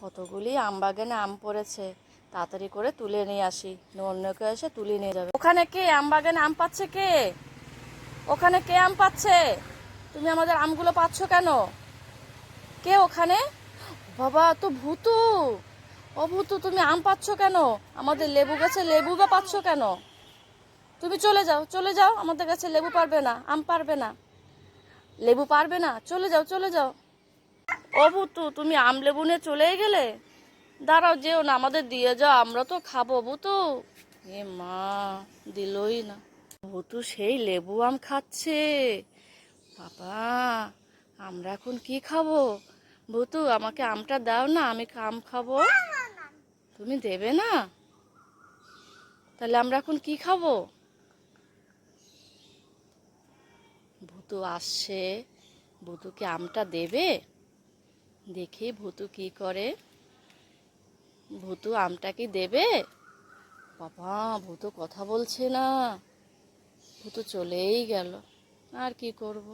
কতগুলি আম বাগানে আম পড়েছে, তাড়াতাড়ি করে তুলে নিয়ে আসি, অন্য কেউ এসে তুলে নিয়ে যাবে। ওখানে কে আম বাগানে আম পাচ্ছে? কে ওখানে? কে আম পাচ্ছে? তুমি আমাদের আমগুলো পাচ্ছ কেন? কে ওখানে? বাবা, তো ভূতু। ও ভূতু, তুমি আম পাচ্ছ কেন? আমাদের লেবু গাছে লেবু বা পাচ্ছ কেন? তুমি চলে যাও, চলে যাও, আমাদের কাছে লেবু পারবে না, আম পারবে না, লেবু পারবে না, চলে যাও, চলে যাও। ও ভূতু, তুমি আম লেবু নিয়ে চলেই গেলে? দাঁড়াও, যেও না, আমাদের দিয়ে যাও, আমরা তো খাবো। ভূতু, এ মা, দিলই না। ভূতু সেই লেবু আম খাচ্ছে। বাবা, আমরা এখন কি খাবো? ভূতু, আমাকে আমটা দাও না, আমি আম খাবো। তুমি দেবে না? তাহলে আমরা এখন কি খাবো? ভূতু আসছে, ভূতুকে আমটা দেবে? দেখি ভূতু কি করে। ভূতু আমটা কি দেবে? বাবা, ভূতু কথা বলছে না, ভূতু চলেই গেল। আর কি করব।